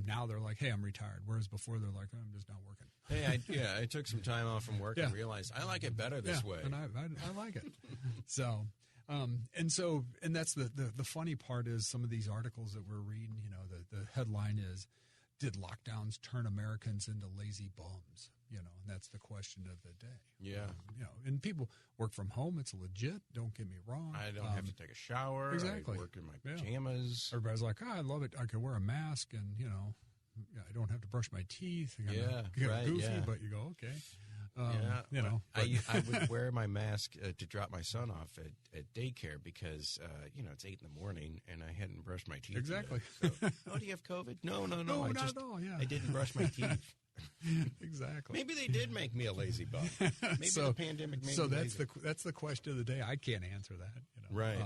Now they're like, hey, I'm retired. Whereas before they're like, I'm just not working. Hey, I took some time off from work and realized I like it better this way. And I like it. So, and that's the funny part is some of these articles that we're reading, the headline is, did lockdowns turn Americans into lazy bums? And that's the question of the day. Yeah. And people work from home. It's legit. Don't get me wrong. I don't have to take a shower. Exactly. I work in my pajamas. Everybody's like, I love it. I can wear a mask and, I don't have to brush my teeth. Goofy, but you go, okay. I would wear my mask to drop my son off at daycare because, it's 8 a.m. and I hadn't brushed my teeth. Exactly. Yet. So, do you have COVID? No, not at all. Yeah. I didn't brush my teeth. Exactly. Maybe they did make me a lazy bum. Maybe the pandemic made me lazy. that's the question of the day. I can't answer that. Right.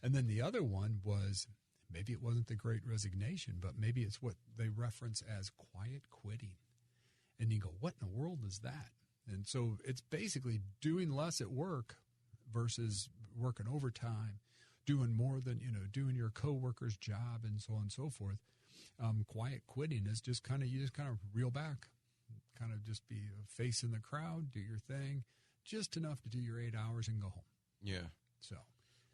And then the other one was, maybe it wasn't the Great Resignation, but maybe it's what they reference as quiet quitting. And you go, what in the world is that? And so it's basically doing less at work versus working overtime, doing more than, doing your coworker's job and so on and so forth. Quiet quitting is just kind of reel back, kind of just be a face in the crowd, do your thing, just enough to do your 8 hours and go home. Yeah. So,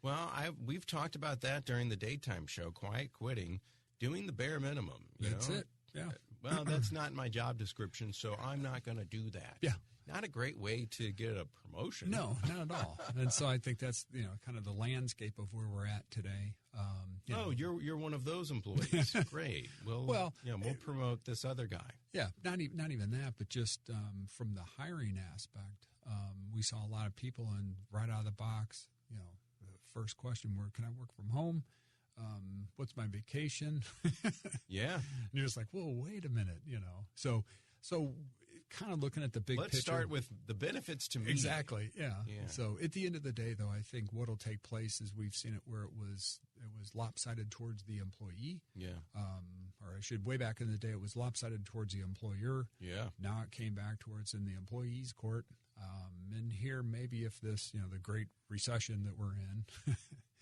well, we've talked about that during the daytime show, quiet quitting, doing the bare minimum. That's it. Yeah. Well, that's not my job description, so I'm not going to do that. Yeah. Not a great way to get a promotion. No, not at all. And so I think that's, kind of the landscape of where we're at today. You're one of those employees. Great. We'll promote this other guy. Yeah, not even that, but just from the hiring aspect, we saw a lot of people, and right out of the box, the first question were, can I work from home? What's my vacation? Yeah. And you're just like, whoa, wait a minute, So kind of looking at the big picture. Let's start with the benefits to me. Exactly, yeah. So at the end of the day, though, I think what will take place is we've seen it where it was lopsided towards the employee. Yeah. Or I should, way back in the day, it was lopsided towards the employer. Yeah. Now it came back towards in the employee's court. And here, maybe if this, the Great Recession that we're in,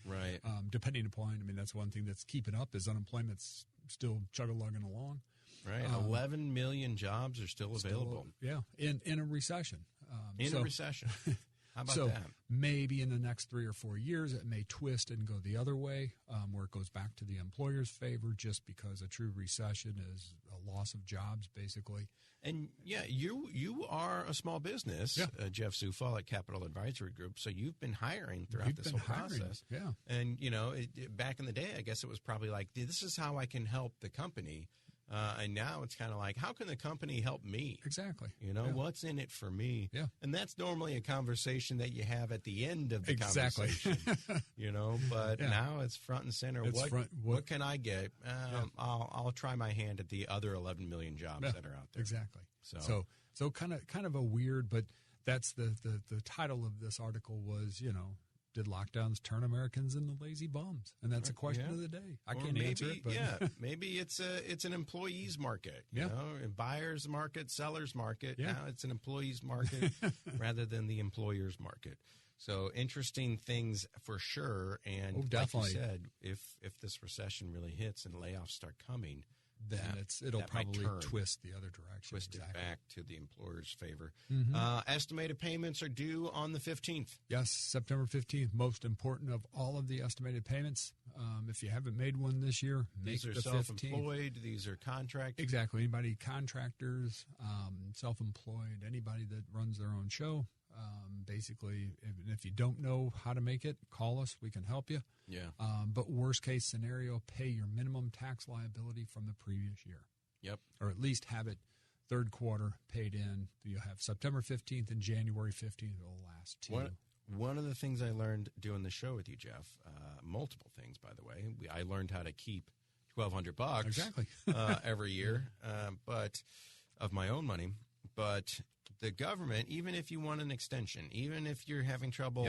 right. Depending upon, I mean, that's one thing that's keeping up is unemployment's still chug-a-lugging along. Right. 11 million jobs are still available. In a recession. In a recession. How about that? Maybe in the next 3 or 4 years, it may twist and go the other way, where it goes back to the employer's favor just because a true recession is a loss of jobs, basically. And, you are a small business, Jeff Zufall at Capital Advisory Group, so you've been hiring throughout this whole process. Yeah. And, back in the day, I guess it was probably like, this is how I can help the company. And now it's kind of like, how can the company help me? Exactly. What's in it for me? Yeah. And that's normally a conversation that you have at the end of the conversation. But now it's front and center. What can I get? I'll try my hand at the other 11 million jobs that are out there. Exactly. So kind of a weird, but that's the title of this article was, did lockdowns turn Americans into lazy bums? And that's a question of the day. I can't answer it. But maybe it's an employees market, a buyer's market, seller's market. Yeah. Now it's an employees market rather than the employer's market. So interesting things for sure. And definitely. Like you said, if this recession really hits and layoffs start coming, then it'll probably twist the other direction. Twist it back to the employer's favor. Mm-hmm. Estimated payments are due on the 15th. Yes, September 15th, most important of all of the estimated payments. If you haven't made one this year, make the 15th. These are self-employed. These are contractors. Exactly. Anybody, contractors, self-employed, anybody that runs their own show. Basically, if you don't know how to make it, call us. We can help you. Yeah. But worst case scenario, pay your minimum tax liability from the previous year. Yep. Or at least have it third quarter paid in. You'll have September 15th and January 15th. It'll last two. One of the things I learned doing the show with you, Jeff, multiple things, by the way. I learned how to keep $1,200 exactly every year, but of my own money. But the government, even if you want an extension, even if you're having trouble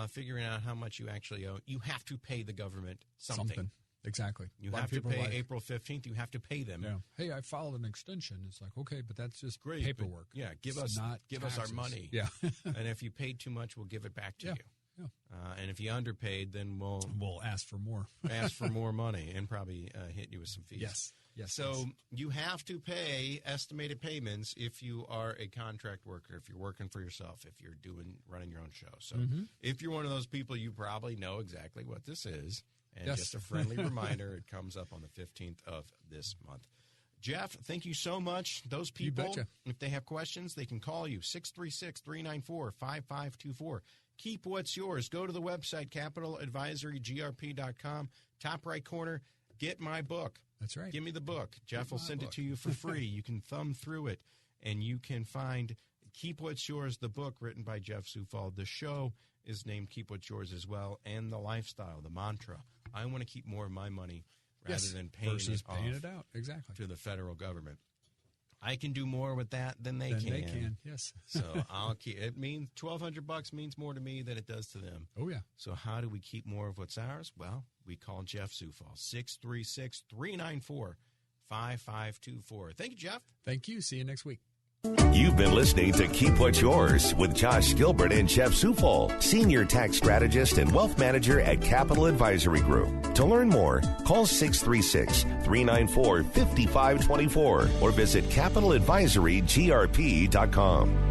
figuring out how much you actually owe, you have to pay the government something. Exactly. You have to pay April 15th. You have to pay them. Yeah. Hey, I filed an extension. It's like, okay, but that's just great paperwork. Yeah, give us our money. Yeah. And if you paid too much, we'll give it back to you. Yeah. And if you underpaid, then we'll ask for more. Ask for more money and probably hit you with some fees. Yes. So you have to pay estimated payments if you are a contract worker, if you're working for yourself, if you're running your own show. So if you're one of those people, you probably know exactly what this is. And just a friendly reminder, it comes up on the 15th of this month. Jeff, thank you so much. Those people, if they have questions, they can call you, 636-394-5524. Keep what's yours. Go to the website, capitaladvisorygrp.com. Top right corner, get my book. That's right. Give me the book. Jeff will send it to you for free. You can thumb through it, and you can find Keep What's Yours, the book written by Jeff Zufall. The show is named Keep What's Yours as well, and the lifestyle, the mantra. I want to keep more of my money rather than paying it out exactly to the federal government. I can do more with that than they can. They can, yes. So I'll keep. It means $1,200 means more to me than it does to them. Oh yeah. So how do we keep more of what's ours? Well, we call Jeff Zufall, 636-394-5524. Thank you, Jeff. Thank you. See you next week. You've been listening to Keep What's Yours with Josh Gilbert and Jeff Zufall, Senior Tax Strategist and Wealth Manager at Capital Advisory Group. To learn more, call 636-394-5524 or visit capitaladvisorygrp.com.